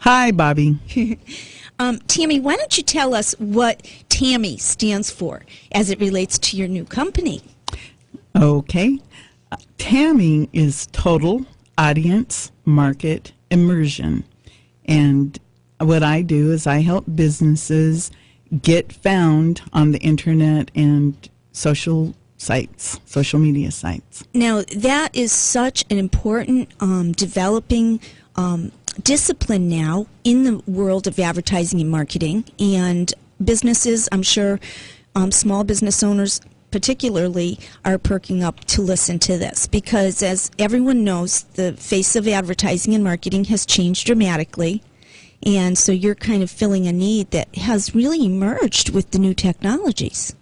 Hi, Bobby. Tami, why don't you tell us what Tami stands for as it relates to your new company? Okay. Tami is Total Audience Market Immersion. And what I do is I help businesses get found on the internet and social sites, social media sites. Now, that is such an important developing discipline now in the world of advertising and marketing. And businesses, I'm sure small business owners particularly, are perking up to listen to this. Because as everyone knows, the face of advertising and marketing has changed dramatically. And so you're kind of filling a need that has really emerged with the new technologies.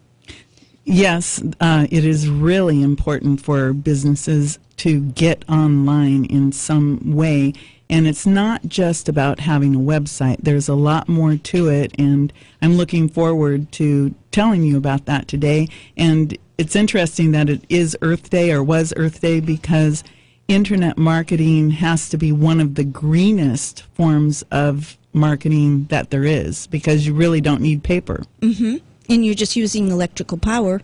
Yes, it is really important for businesses to get online in some way. And it's not just about having a website. There's a lot more to it, and I'm looking forward to telling you about that today. And it's interesting that it is Earth Day, or was Earth Day, because internet marketing has to be one of the greenest forms of marketing that there is, because you really don't need paper. Mm-hmm. And you're just using electrical power,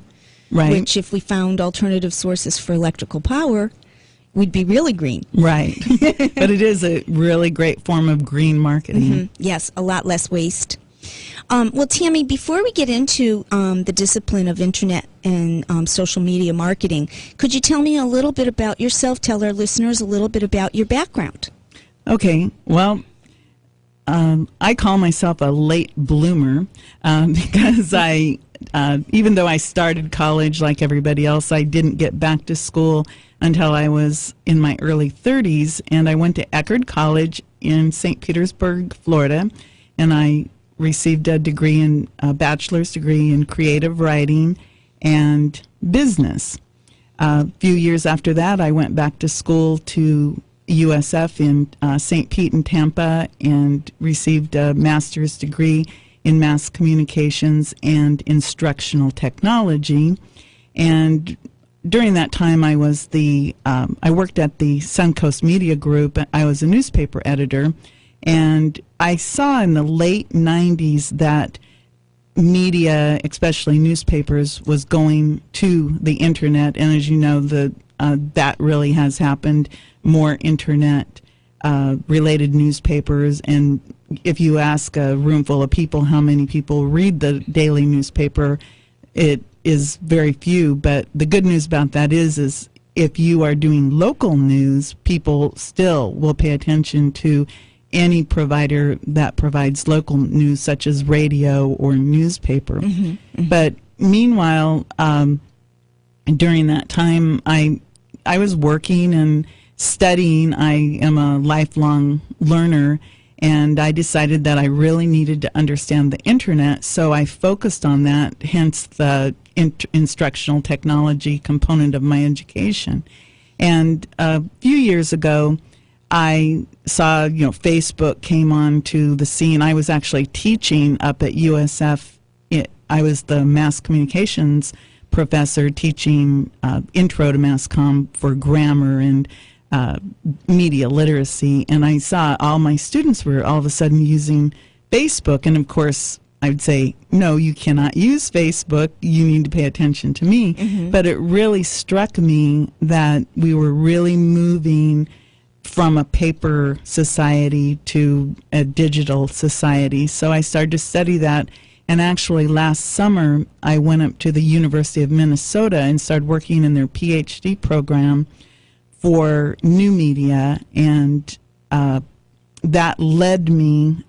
right? Which, if we found alternative sources for electrical power, we'd be really green. Right. But it is a really great form of green marketing. Mm-hmm. Yes, a lot less waste. Well, Tami, before we get into the discipline of internet and social media marketing, could you tell me a little bit about yourself, tell our listeners a little bit about your background? Okay. Well, I call myself a late bloomer because even though I started college like everybody else, I didn't get back to school until I was in my early 30s, and I went to Eckerd College in St. Petersburg, Florida, and I received a bachelor's degree in creative writing and business. A few years after that, I went back to school to USF in St. Pete and Tampa and received a master's degree in mass communications and instructional technology. And during that time, I was I worked at the Suncoast Media Group. I was a newspaper editor, and I saw in the late 90s that media, especially newspapers, was going to the internet. And as you know, that really has happened. More internet related newspapers, and if you ask a room full of people how many people read the daily newspaper, it is very few. But the good news about that is if you are doing local news, people still will pay attention to any provider that provides local news, such as radio or newspaper. Mm-hmm, mm-hmm. But meanwhile, during that time, I was working and studying. I am a lifelong learner, and I decided that I really needed to understand the internet, so I focused on that, hence the instructional technology component of my education. And a few years ago, I saw, Facebook came on to the scene. I was actually teaching up at USF. I was the mass communications professor teaching intro to mass comm for grammar and media literacy, and I saw all my students were all of a sudden using Facebook. And of course, I would say, no, you cannot use Facebook. You need to pay attention to me. Mm-hmm. But it really struck me that we were really moving from a paper society to a digital society. So I started to study that. And actually, last summer, I went up to the University of Minnesota and started working in their PhD program for new media, and that led me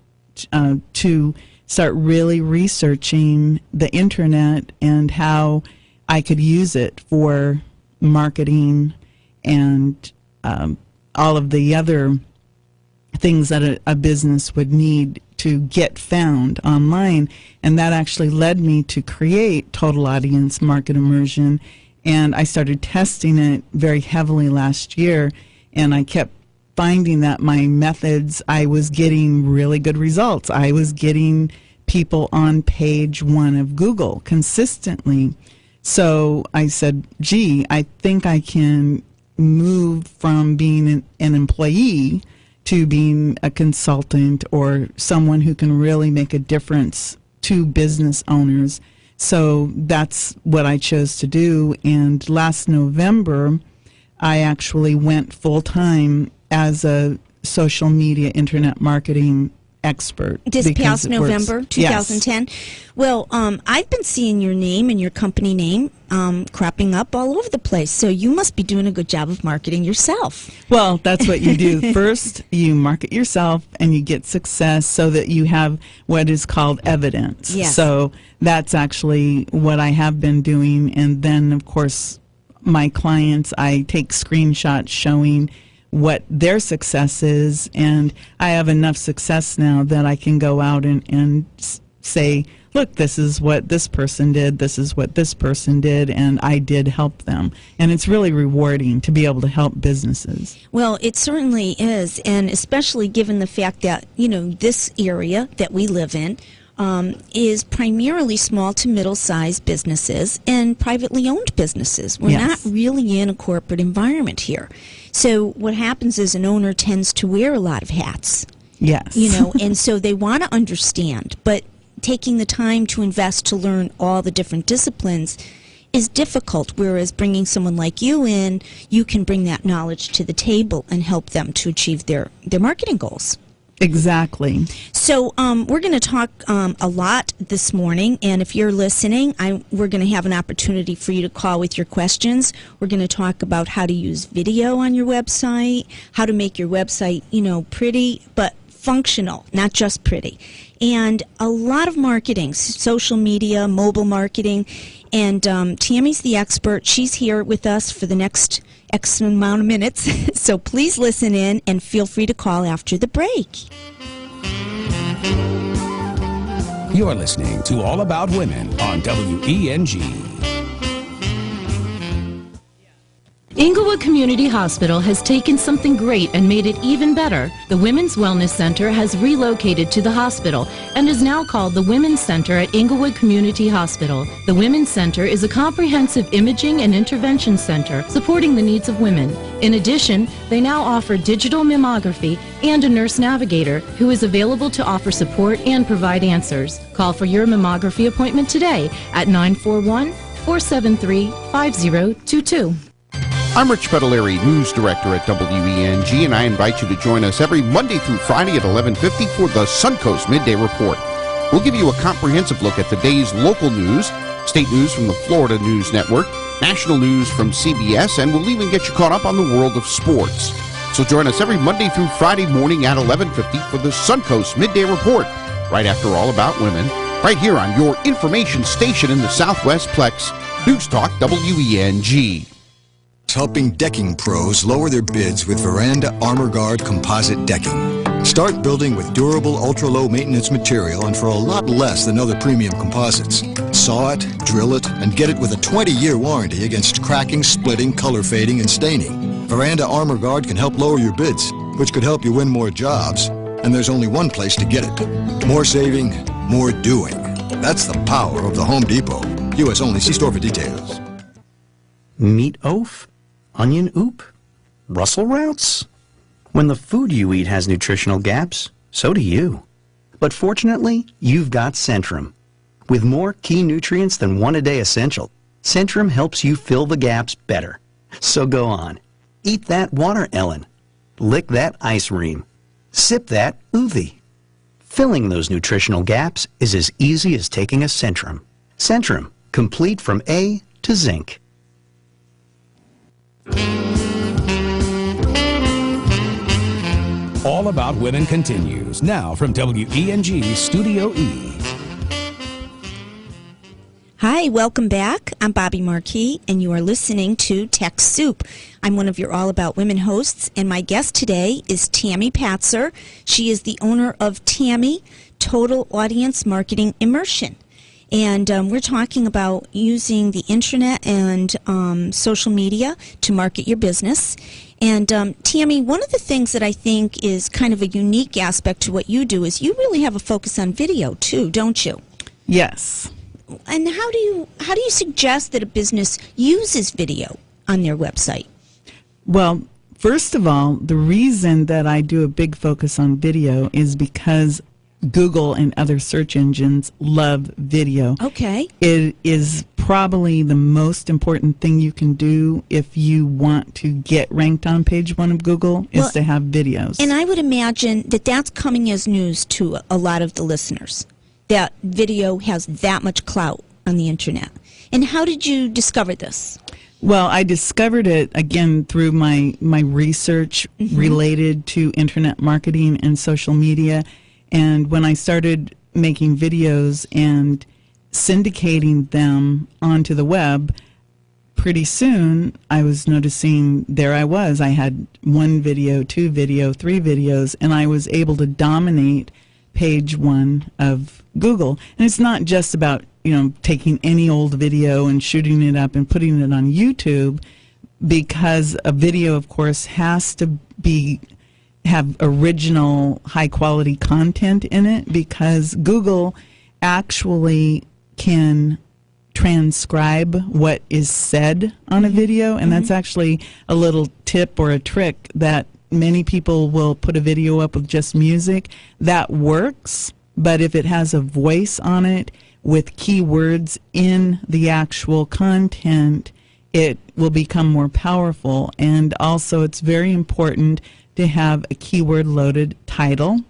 to start really researching the internet and how I could use it for marketing and all of the other things that a business would need to get found online. And that actually led me to create Total Audience Market Immersion. And I started testing it very heavily last year, and I kept finding that my methods, I was getting really good results. I was getting people on page 1 of Google consistently. So I said, gee, I think I can move from being an employee to being a consultant or someone who can really make a difference to business owners. So that's what I chose to do. And last November, I actually went full-time as a social media internet marketing expert. This past November, 2010. Yes. Well, I've been seeing your name and your company name cropping up all over the place. So you must be doing a good job of marketing yourself. Well, that's what you do. First, you market yourself and you get success so that you have what is called evidence. Yes. So that's actually what I have been doing. And then, of course, my clients, I take screenshots showing what their success is, and I have enough success now that I can go out and say, look, this is what this person did, this is what this person did, and I did help them. And it's really rewarding to be able to help businesses. Well, it certainly is, and especially given the fact that, you know, this area that we live in is primarily small to middle-sized businesses and privately owned businesses. We're Yes. not really in a corporate environment here. So what happens is an owner tends to wear a lot of hats. Yes. You know, and so they want to understand, but taking the time to invest to learn all the different disciplines is difficult, whereas bringing someone like you in, you can bring that knowledge to the table and help them to achieve their marketing goals. Exactly. So we're going to talk a lot this morning, and if you're listening, we're going to have an opportunity for you to call with your questions. We're going to talk about how to use video on your website, how to make your website, you know, pretty but functional, not just pretty, and a lot of marketing, social media, mobile marketing, and Tammy's the expert. She's here with us for the next X amount of minutes, so please listen in and feel free to call after the break. You're listening to All About Women on WENG. Inglewood Community Hospital has taken something great and made it even better. The Women's Wellness Center has relocated to the hospital and is now called the Women's Center at Inglewood Community Hospital. The Women's Center is a comprehensive imaging and intervention center supporting the needs of women. In addition, they now offer digital mammography and a nurse navigator who is available to offer support and provide answers. Call for your mammography appointment today at 941-473-5022. I'm Rich Pedalari, News Director at WENG, and I invite you to join us every Monday through Friday at 11:50 for the Suncoast Midday Report. We'll give you a comprehensive look at the day's local news, state news from the Florida News Network, national news from CBS, and we'll even get you caught up on the world of sports. So join us every Monday through Friday morning at 11:50 for the Suncoast Midday Report, right after All About Women, right here on your information station in the Southwest Plex, News Talk WENG. Helping decking pros lower their bids with Veranda Armor Guard composite decking. Start building with durable, ultra-low maintenance material and for a lot less than other premium composites. Saw it, drill it, and get it with a 20-year warranty against cracking, splitting, color fading, and staining. Veranda Armor Guard can help lower your bids, which could help you win more jobs. And there's only one place to get it. More saving, more doing. That's the power of the Home Depot. U.S. only. See store for details. Meat oaf? Onion oop? Brussels sprouts? When the food you eat has nutritional gaps, so do you. But fortunately, you've got Centrum. With more key nutrients than one-a-day essential, Centrum helps you fill the gaps better. So go on. Eat that water, Ellen. Lick that ice ream. Sip that oothie. Filling those nutritional gaps is as easy as taking a Centrum. Centrum, complete from A to zinc. All About Women continues now from WENG Studio E. Hi, welcome back. I'm Bobby Marquis, and you are listening to Tech Soup. I'm one of your All About Women hosts, and my guest today is Tami Patzer. She is the owner of Tami Total Audience Marketing Immersion. And we're talking about using the internet and social media to market your business. And Tami, one of the things that I think is kind of a unique aspect to what you do is you really have a focus on video too, don't you? Yes. And how do you suggest that a business uses video on their website? Well, first of all, the reason that I do a big focus on video is because Google and other search engines love video. Okay. It is probably the most important thing you can do if you want to get ranked on page 1 of Google is to have videos. And I would imagine that that's coming as news to a lot of the listeners, that video has that much clout on the internet. And how did you discover this? Well, I discovered it, again, through my research related to internet marketing and social media. And when I started making videos and syndicating them onto the web, pretty soon I was noticing there I was. I had 1 video, 2 video, 3 videos, and I was able to dominate page 1 of Google. And it's not just about, taking any old video and shooting it up and putting it on YouTube, because a video, of course, has to have original high quality content in it, because Google actually can transcribe what is said on a video, and that's actually a little tip or a trick that many people will put a video up with just music. That works, but if it has a voice on it with keywords in the actual content, it will become more powerful. And also, it's very important to have a keyword loaded title,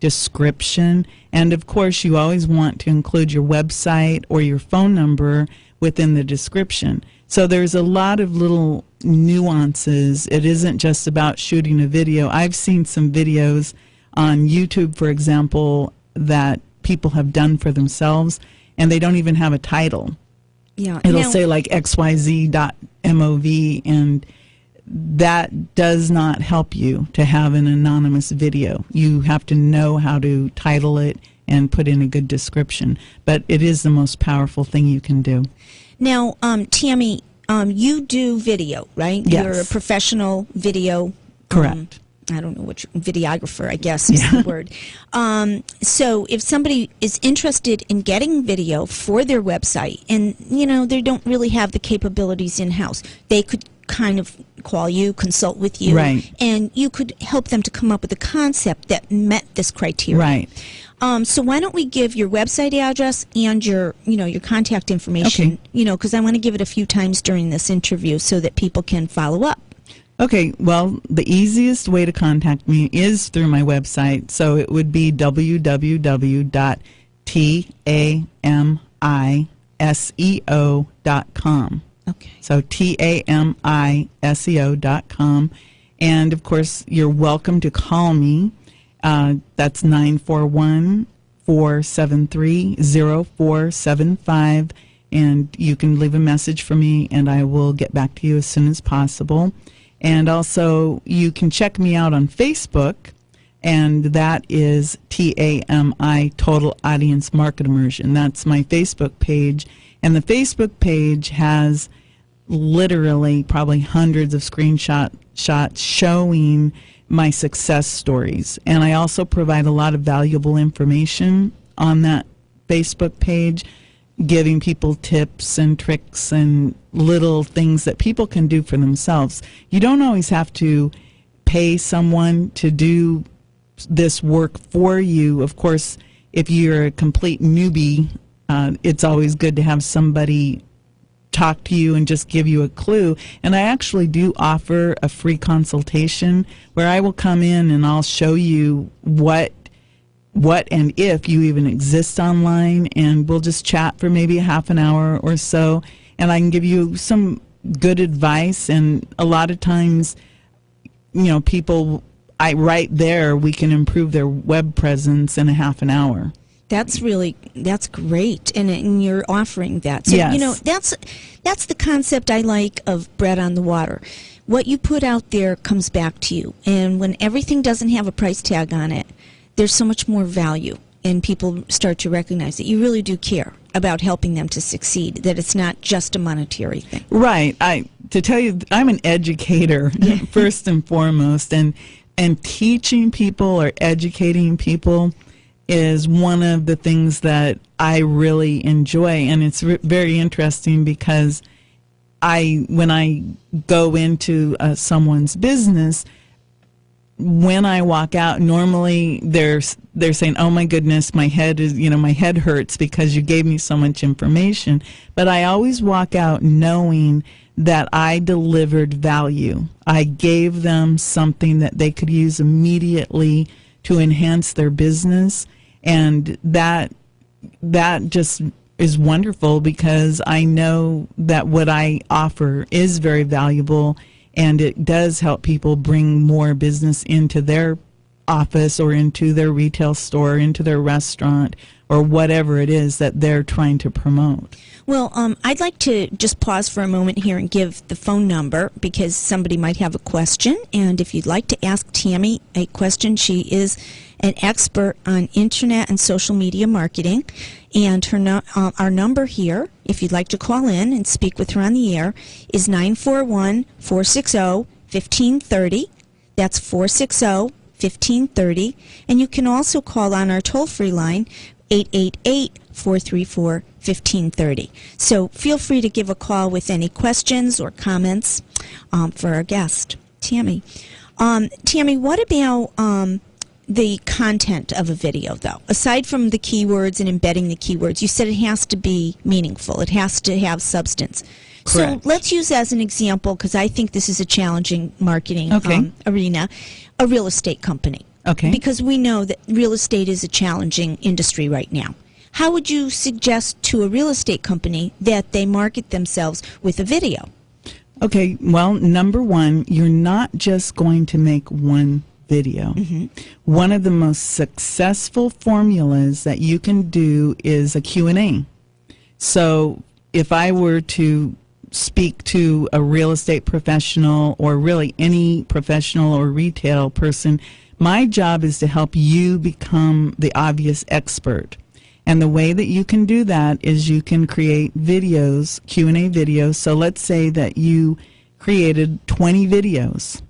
description, and of course you always want to include your website or your phone number within the description. So there's a lot of little nuances. It isn't just about shooting a video. I've seen some videos on YouTube, for example, that people have done for themselves, and they don't even have a title. Yeah. It'll say like xyz.mov, and that does not help you to have an anonymous video. You have to know how to title it and put in a good description. But it is the most powerful thing you can do. Now, Tami, you do video, right? Yes. You're a professional video. Correct. I don't know which videographer, I guess is the word. So if somebody is interested in getting video for their website and, they don't really have the capabilities in-house, they could kind of call you, consult with you, right, and you could help them to come up with a concept that met this criteria. Right. So why don't we give your website address and your contact information, because I want to give it a few times during this interview so that people can follow up. Okay, well, the easiest way to contact me is through my website. So it would be www.tamiseo.com. Okay. So tamiseo.com. And, of course, you're welcome to call me. That's 941-473-0475. And you can leave a message for me, and I will get back to you as soon as possible. And also, you can check me out on Facebook, and that is TAMI, Total Audience Market Immersion. That's my Facebook page. And the Facebook page has literally probably hundreds of screenshots showing my success stories. And I also provide a lot of valuable information on that Facebook page, giving people tips and tricks and little things that people can do for themselves. You don't always have to pay someone to do this work for you. Of course, if you're a complete newbie, it's always good to have somebody talk to you and just give you a clue. And I actually do offer a free consultation where I will come in and I'll show you what and if you even exist online, and we'll just chat for maybe a half an hour or so, and I can give you some good advice. And a lot of times, people, right there, we can improve their web presence in a half an hour. That's great, and you're offering that. So, yes. That's the concept I like of bread on the water. What you put out there comes back to you, and when everything doesn't have a price tag on it, there's so much more value, and people start to recognize that you really do care about helping them to succeed, that it's not just a monetary thing. Right. To tell you, I'm an educator, first and foremost, and teaching people or educating people is one of the things that I really enjoy. And it's very interesting because when I go into someone's business, when I walk out, normally they're saying, "Oh my goodness, my head hurts because you gave me so much information." But I always walk out knowing that I delivered value. I gave them something that they could use immediately to enhance their business, and that just is wonderful because I know that what I offer is very valuable. And it does help people bring more business into their office or into their retail store, into their restaurant, or whatever it is that they're trying to promote. Well, I'd like to just pause for a moment here and give the phone number because somebody might have a question. And if you'd like to ask Tami a question, she is an expert on internet and social media marketing. And our number here, if you'd like to call in and speak with her on the air, is 941-460-1530. That's 460-1530. And you can also call on our toll-free line, 888-434-1530. So feel free to give a call with any questions or comments for our guest, Tami. Tami, what about the content of a video, though? Aside from the keywords and embedding the keywords, you said it has to be meaningful. It has to have substance. Correct. So let's use as an example, because I think this is a challenging marketing arena, a real estate company. Okay. Because we know that real estate is a challenging industry right now. How would you suggest to a real estate company that they market themselves with a video? Okay, well, number one, you're not just going to make one video. Mm-hmm. One of the most successful formulas that you can do is a Q&A. So if I were to speak to a real estate professional or really any professional or retail person, my job is to help you become the obvious expert. And the way that you can do that is you can create videos, Q&A videos. So let's say that you created 20 videos.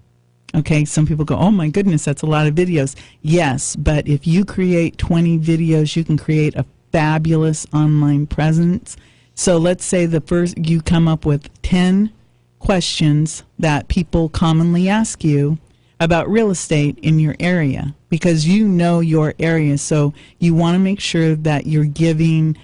Okay, some people go, "Oh my goodness, that's a lot of videos." Yes, but if you create 20 videos, you can create a fabulous online presence. So let's say you come up with 10 questions that people commonly ask you about real estate in your area, because you know your area. So you want to make sure that you're giving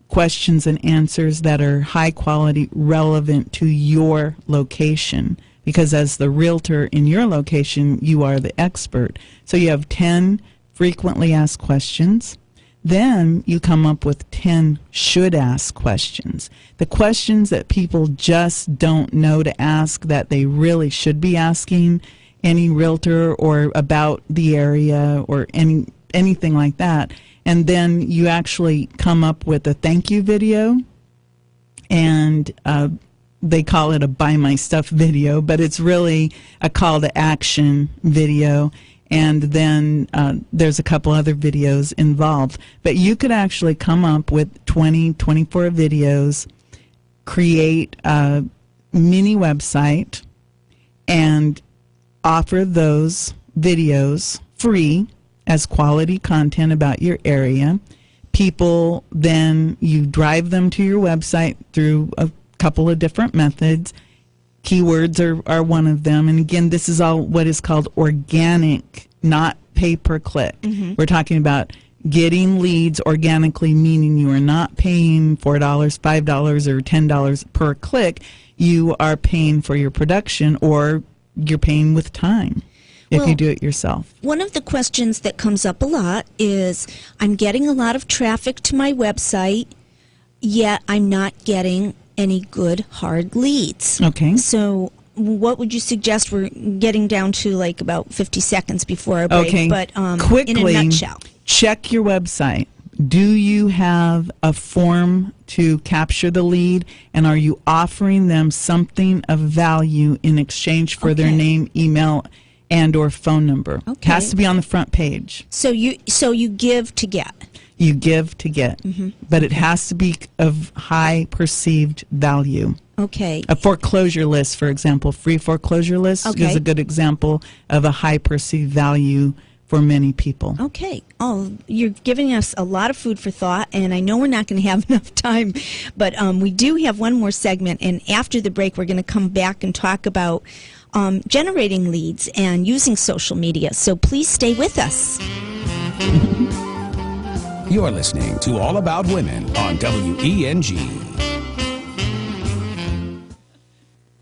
questions and answers that are high quality, relevant to your location. Because as the realtor in your location, you are the expert. So you have 10 frequently asked questions. Then you come up with 10 should ask questions. The questions that people just don't know to ask that they really should be asking any realtor or about the area or anything like that. And then you actually come up with a thank you video, and they call it a buy my stuff video, but it's really a call to action video. And then there's a couple other videos involved. But you could actually come up with 24 videos, create a mini website, and offer those videos free as quality content about your area. People, then you drive them to your website through a couple of different methods. Keywords are one of them. And again, this is all what is called organic, not pay-per-click. Mm-hmm. We're talking about getting leads organically, meaning you are not paying $4, $5, or $10 per click. You are paying for your production, or you're paying with time if you do it yourself. One of the questions that comes up a lot is, I'm getting a lot of traffic to my website, yet I'm not getting any good hard leads. Okay. So what would you suggest? We're getting down to like about 50 seconds before our break. Okay. But quickly, in a nutshell, check your website. Do you have a form to capture the lead, and are you offering them something of value in exchange for their name, email, and or phone number? Okay. It has to be on the front page. So you give to get. You give to get, but it has to be of high perceived value. Okay. A foreclosure list, for example, free foreclosure list is a good example of a high perceived value for many people. Okay. Oh, you're giving us a lot of food for thought, and I know we're not going to have enough time, but we do have one more segment, and after the break, we're going to come back and talk about generating leads and using social media. So please stay with us. You're listening to All About Women on WENG.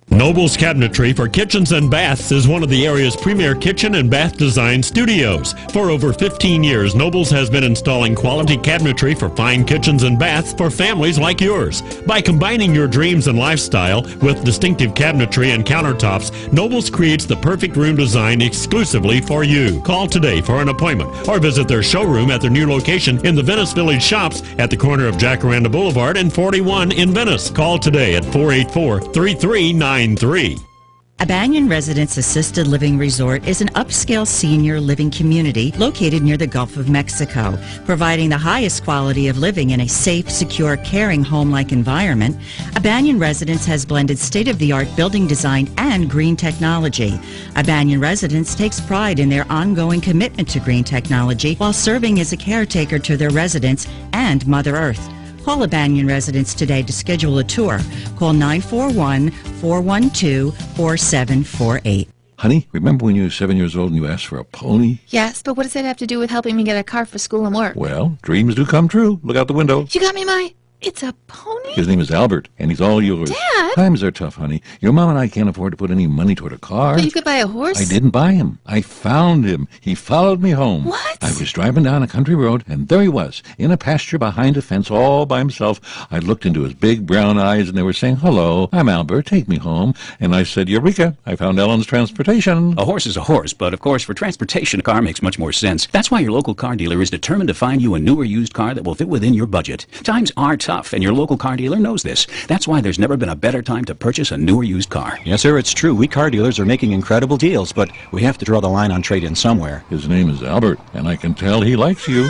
Noble's Cabinetry for Kitchens and Baths is one of the area's premier kitchen and bath design studios. For over 15 years, Noble's has been installing quality cabinetry for fine kitchens and baths for families like yours. By combining your dreams and lifestyle with distinctive cabinetry and countertops, Noble's creates the perfect room design exclusively for you. Call today for an appointment or visit their showroom at their new location in the Venice Village Shops at the corner of Jacaranda Boulevard and 41 in Venice. Call today at 484-3393. A Banyan Residence Assisted Living Resort is an upscale senior living community located near the Gulf of Mexico, providing the highest quality of living in a safe, secure, caring home-like environment. A Banyan Residence has blended state-of-the-art building design and green technology. A Banyan Residence takes pride in their ongoing commitment to green technology while serving as a caretaker to their residents and Mother Earth. Call a Banyan Residence today to schedule a tour. Call 941-412-4748. Honey, remember when you were 7 years old and you asked for a pony? Yes, but what does that have to do with helping me get a car for school and work? Well, dreams do come true. Look out the window. You got me my... It's a pony? His name is Albert, and he's all yours. Dad? Times are tough, honey. Your mom and I can't afford to put any money toward a car. But you could buy a horse? I didn't buy him. I found him. He followed me home. What? I was driving down a country road, and there he was, in a pasture behind a fence all by himself. I looked into his big brown eyes, and they were saying, "Hello, I'm Albert. Take me home." And I said, "Eureka, I found Ellen's transportation." A horse is a horse, but of course, for transportation, a car makes much more sense. That's why your local car dealer is determined to find you a newer used car that will fit within your budget. Times are tough, and your local car dealer knows this. That's why there's never been a better time to purchase a newer used car. Yes, sir, it's true. We car dealers are making incredible deals, but we have to draw the line on trade-in somewhere. His name is Albert, and I can tell he likes you.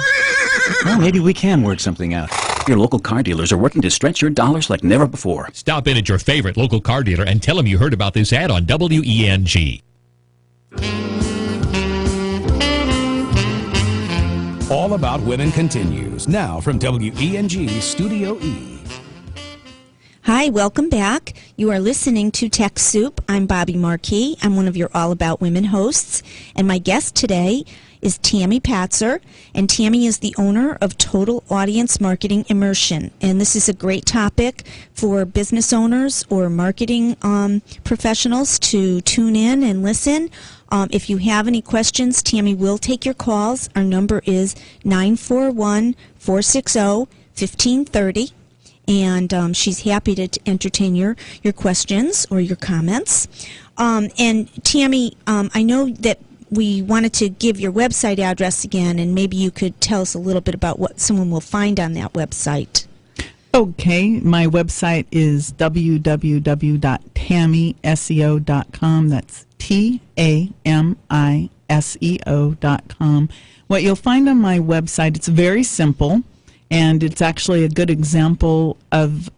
Well, maybe we can work something out. Your local car dealers are working to stretch your dollars like never before. Stop in at your favorite local car dealer and tell them you heard about this ad on WENG. All About Women continues now from WENG Studio E. Hi, welcome back. You are listening to Tech Soup. I'm Bobby Marquis. I'm one of your All About Women hosts, and my guest today is Tami Patzer, and Tami is the owner of Total Audience Marketing Immersion. And this is a great topic for business owners or marketing professionals to tune in and listen. If you have any questions, Tami will take your calls. Our number is 941-460-1530. And she's happy to entertain your questions or your comments. And Tami, I know that we wanted to give your website address again, and maybe you could tell us a little bit about what someone will find on that website. Okay, my website is www.tamiseo.com. That's TAMISEO.com. What you'll find on my website, it's very simple. And it's actually a good example of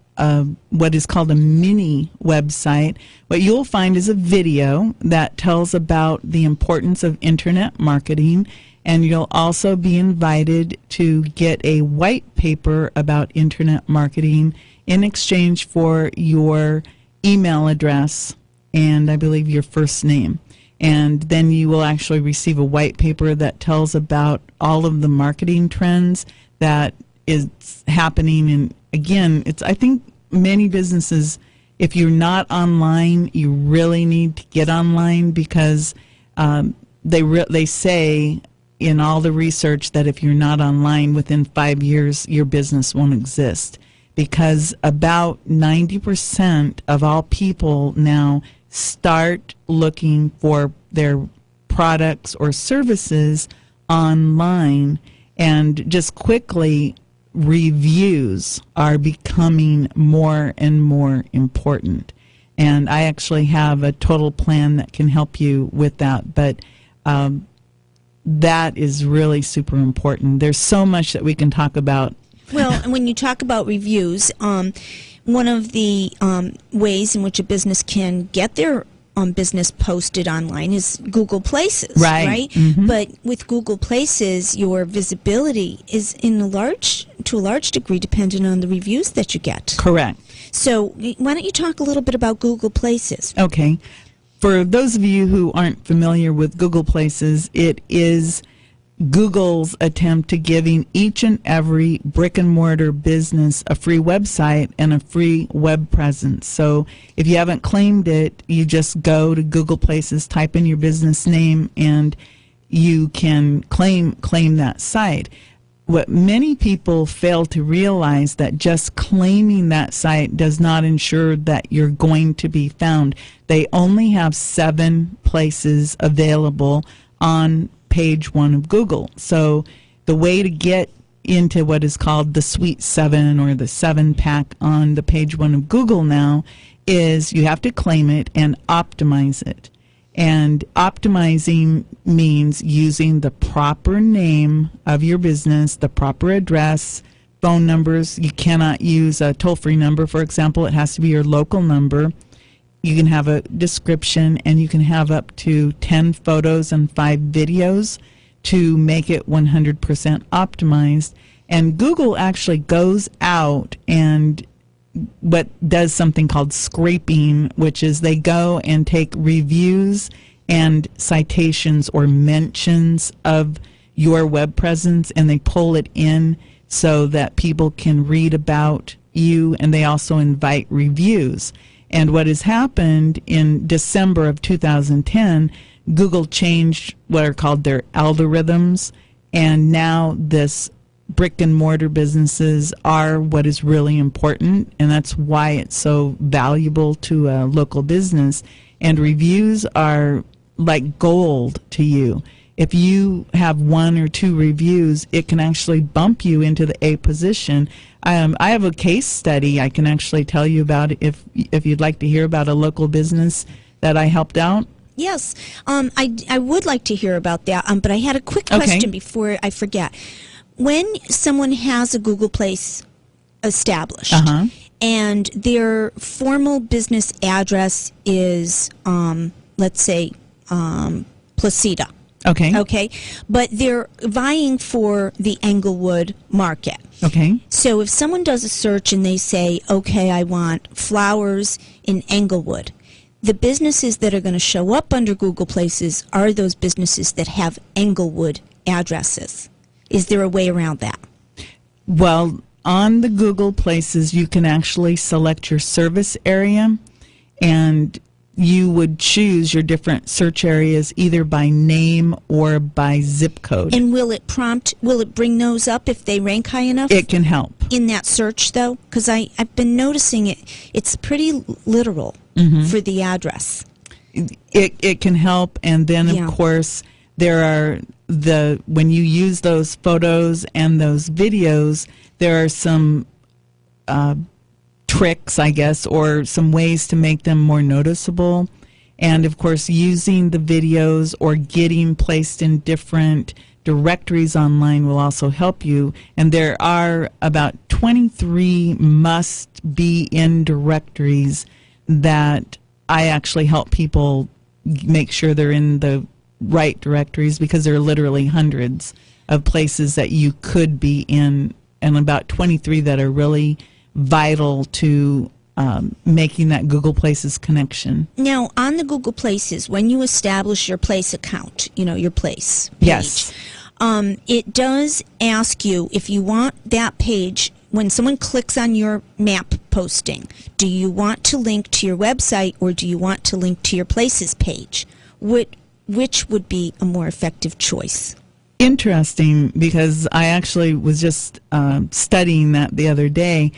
what is called a mini website. What you'll find is a video that tells about the importance of internet marketing, and you'll also be invited to get a white paper about internet marketing in exchange for your email address and I believe your first name. And then you will actually receive a white paper that tells about all of the marketing trends that is happening. And again, I think many businesses, if you're not online, you really need to get online, because they say in all the research that if you're not online within 5 years, your business won't exist, because about 90% of all people now start looking for their products or services online. And just quickly, reviews are becoming more and more important. And I actually have a total plan that can help you with that. But that is really super important. There's so much that we can talk about. Well, and when you talk about reviews, one of the ways in which a business can get their business posted online is Google Places, Right. Mm-hmm. But with Google Places, your visibility is to a large degree dependent on the reviews that you get. Correct. So why don't you talk a little bit about Google Places? Okay. For those of you who aren't familiar with Google Places, it is Google's attempt to giving each and every brick and mortar business a free website and a free web presence. So if you haven't claimed it, you just go to Google Places, type in your business name, and you can claim that site. What many people fail to realize that just claiming that site does not ensure that you're going to be found. They only have 7 places available on page 1 of Google. So the way to get into what is called the Suite 7 or the 7-pack on the page 1 of Google now is you have to claim it and optimize it. And optimizing means using the proper name of your business, the proper address, phone numbers. You cannot use a toll-free number, for example. It has to be your local number. You can have a description, and you can have up to 10 photos and 5 videos to make it 100% optimized. And Google actually goes out and does something called scraping, which is they go and take reviews and citations or mentions of your web presence, and they pull it in so that people can read about you, and they also invite reviews. And what has happened in December of 2010, Google changed what are called their algorithms, and now this brick and mortar businesses are what is really important, and that's why it's so valuable to a local business. And reviews are like gold to you. If you have 1 or 2 reviews, it can actually bump you into the A position. I have a case study I can actually tell you about if you'd like to hear about a local business that I helped out. Yes, I would like to hear about that, but I had a quick question before I forget. When someone has a Google Place established and their formal business address is, let's say, Placida. Okay. But they're vying for the Englewood market. Okay. So if someone does a search and they say, okay, I want flowers in Englewood, the businesses that are going to show up under Google Places are those businesses that have Englewood addresses. Is there a way around that? Well, on the Google Places, you can actually select your service area, and you would choose your different search areas either by name or by zip code. And will it bring those up if they rank high enough? It can help. In that search, though? Because I've been noticing it's pretty literal for the address. It can help, and then, of course, there are when you use those photos and those videos, there are some tricks, I guess, or some ways to make them more noticeable. And of course, using the videos or getting placed in different directories online will also help you. And there are about 23 must be in directories that I actually help people make sure they're in the right directories, because there are literally hundreds of places that you could be in, and about 23 that are really vital to making that Google Places connection. Now, on the Google Places, when you establish your place account, your place page, yes, it does ask you if you want that page, when someone clicks on your map posting, do you want to link to your website or do you want to link to your Places page? Which would be a more effective choice? Interesting, because I actually was just studying that the other day,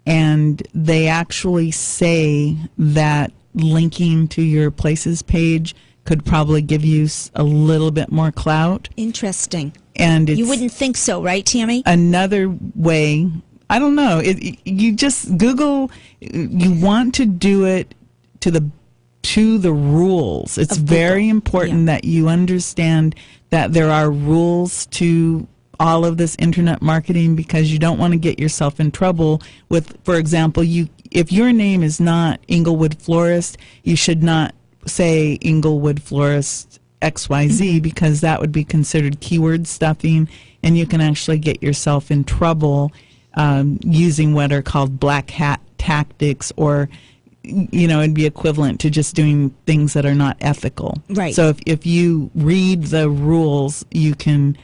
and they actually say that linking to your Places page could probably give you a little bit more clout. Interesting. And you wouldn't think so, right, Tami? Another way, I don't know, you just Google, you want to do it to the rules. It's very important that you understand that there are rules to all of this internet marketing, because you don't want to get yourself in trouble with, for example, if your name is not Englewood Florist, you should not say Inglewood Florist XYZ because that would be considered keyword stuffing, and you can actually get yourself in trouble using what are called black hat tactics, or it'd be equivalent to just doing things that are not ethical. Right. So if you read the rules, you can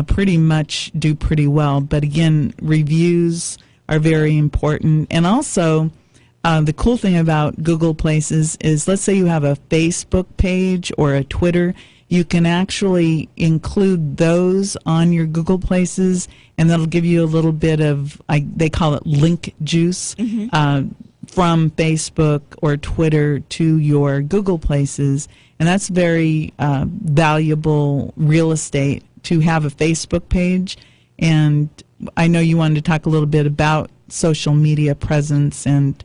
pretty much do pretty well. But again, reviews are very important. And also, the cool thing about Google Places is, let's say you have a Facebook page or a Twitter, you can actually include those on your Google Places, and that'll give you a little bit of, they call it link juice, from Facebook or Twitter to your Google Places. And that's very valuable real estate to have a Facebook page. And I know you wanted to talk a little bit about social media presence and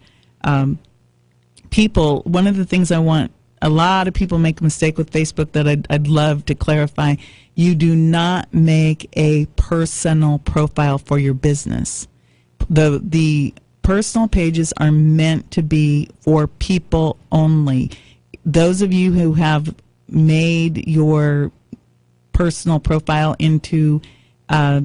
people. One of the things a lot of people make a mistake with Facebook that I'd love to clarify. You do not make a personal profile for your business. The personal pages are meant to be for people only. Those of you who have made your personal profile into a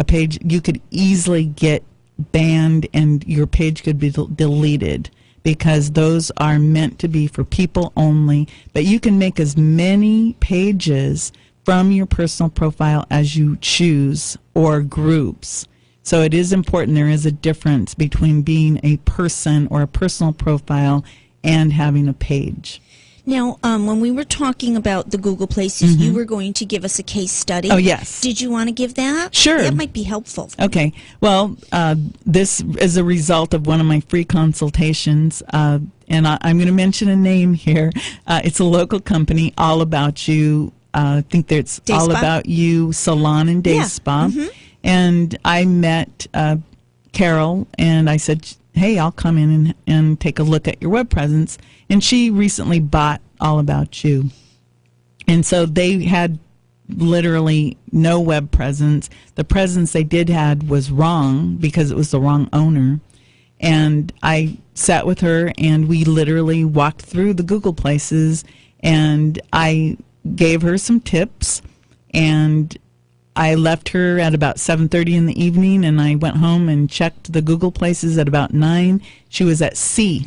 page, you could easily get banned and your page could be deleted, because those are meant to be for people only. But you can make as many pages from your personal profile as you choose, or groups. So it is important. There is a difference between being a person or a personal profile and having a page. Now, when we were talking about the Google Places, you were going to give us a case study. Oh, yes. Did you want to give that? Sure. That might be helpful. Okay. Well, this is a result of one of my free consultations, and I'm going to mention a name here. It's a local company, All About You. I think it's Day All Spa? About You Salon and Day Spa. And I met Carol, and I said, hey, I'll come in and take a look at your web presence. And she recently bought All About You. And so they had literally no web presence. The presence they did had was wrong because it was the wrong owner. And I sat with her, and we literally walked through the Google Places, and I gave her some tips, and I left her at about 7:30 in the evening, and I went home and checked the Google Places at about 9. She was at C.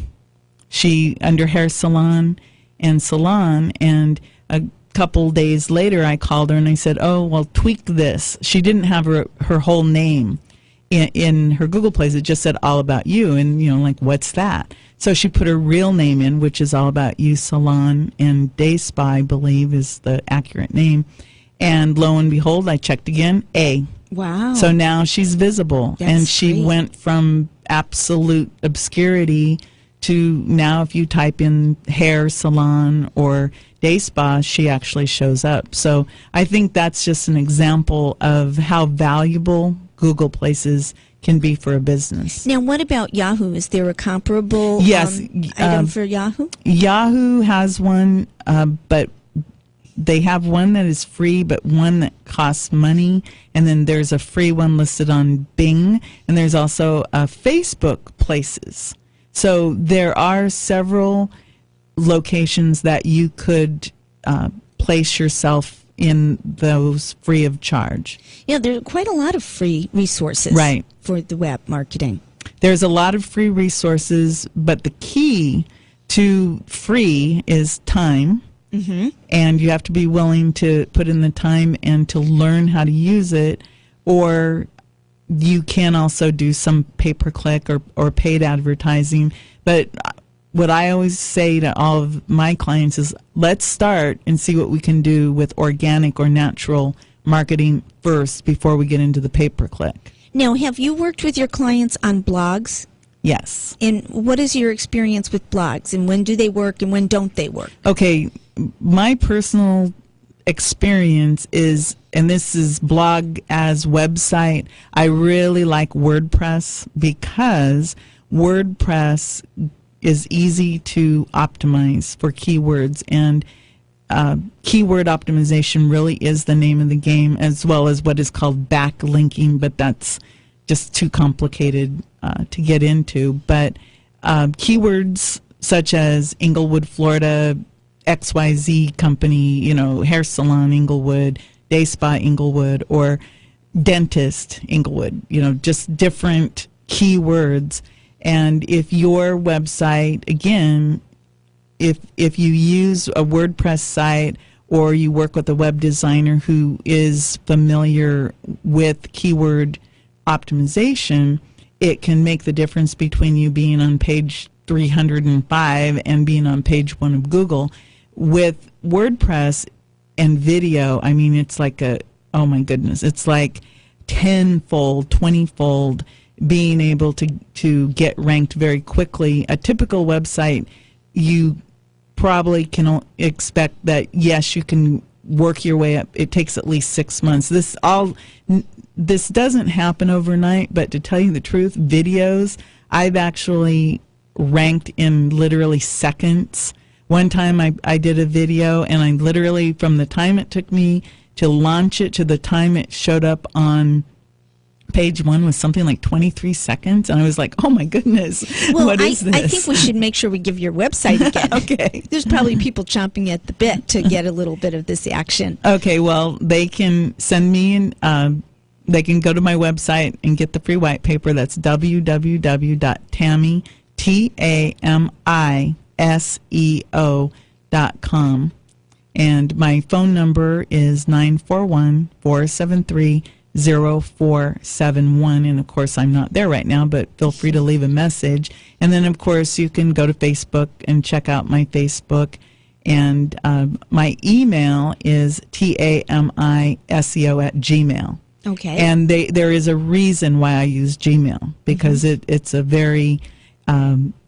She under hair salon, and a couple days later I called her and I said, oh, well, tweak this. She didn't have her whole name in her Google Places. It just said All About You, and like, what's that? So she put her real name in, which is All About You Salon and Day Spa, I believe is the accurate name. And lo and behold, I checked again, A. Wow. So now she's visible. That's and she great. went from absolute obscurity to now if you type in hair salon or day spa, she actually shows up. So I think that's just an example of how valuable Google Places can be for a business. Now, what about Yahoo? Is there a comparable item for Yahoo? Yahoo has one, but they have one that is free, but one that costs money. And then there's a free one listed on Bing. And there's also Facebook Places. So there are several locations that you could place yourself in those free of charge. Yeah, there are quite a lot of free resources for the web marketing. There's a lot of free resources, but the key to free is time. And you have to be willing to put in the time and to learn how to use it, or you can also do some pay-per-click or paid advertising. But what I always say to all of my clients is, let's start and see what we can do with organic or natural marketing first before we get into the pay-per-click. Now, have you worked with your clients on blogs? Yes. And what is your experience with blogs, and when do they work and when don't they work? Okay, my personal experience is, and this is blog as website, I really like WordPress because WordPress is easy to optimize for keywords, and keyword optimization really is the name of the game, as well as what is called backlinking, but that's just too complicated to get into. But keywords such as Inglewood, Florida, XYZ company, hair salon Inglewood, day spa Inglewood, or dentist Inglewood, just different keywords. And if your website, again, if you use a WordPress site or you work with a web designer who is familiar with keyword optimization, it can make the difference between you being on page 305 and being on page 1 of Google. With WordPress and video, I mean, it's like oh my goodness, it's like 10-fold, 20-fold being able to get ranked very quickly. A typical website, you probably can expect that, yes, you can work your way up. It takes at least 6 months. This doesn't happen overnight, but to tell you the truth, videos, I've actually ranked in literally seconds. One time I did a video, and I literally, from the time it took me to launch it to the time it showed up on page 1 was something like 23 seconds, and I was like, oh my goodness, what is this? I think we should make sure we give your website again. Okay. There's probably people chomping at the bit to get a little bit of this action. Okay, well, they can send me they can go to my website and get the free white paper. That's www.tamiseo.com. And my phone number is 941-473-0471. And of course, I'm not there right now, but feel free to leave a message. And then, of course, you can go to Facebook and check out my Facebook. And my email is tamiseo@gmail. Okay. And there is a reason why I use Gmail, because it's a very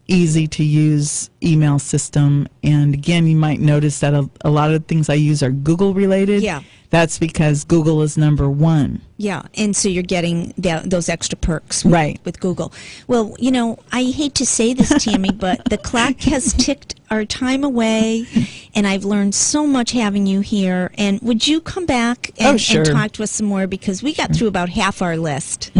easy to use email system. And again, you might notice that a lot of things I use are Google related. Yeah. That's because Google is number 1. Yeah, and so you're getting those extra perks with Google. Well, I hate to say this, Tami, but the clock has ticked our time away, and I've learned so much having you here. And would you come back and talk to us some more, because we got through about half our list.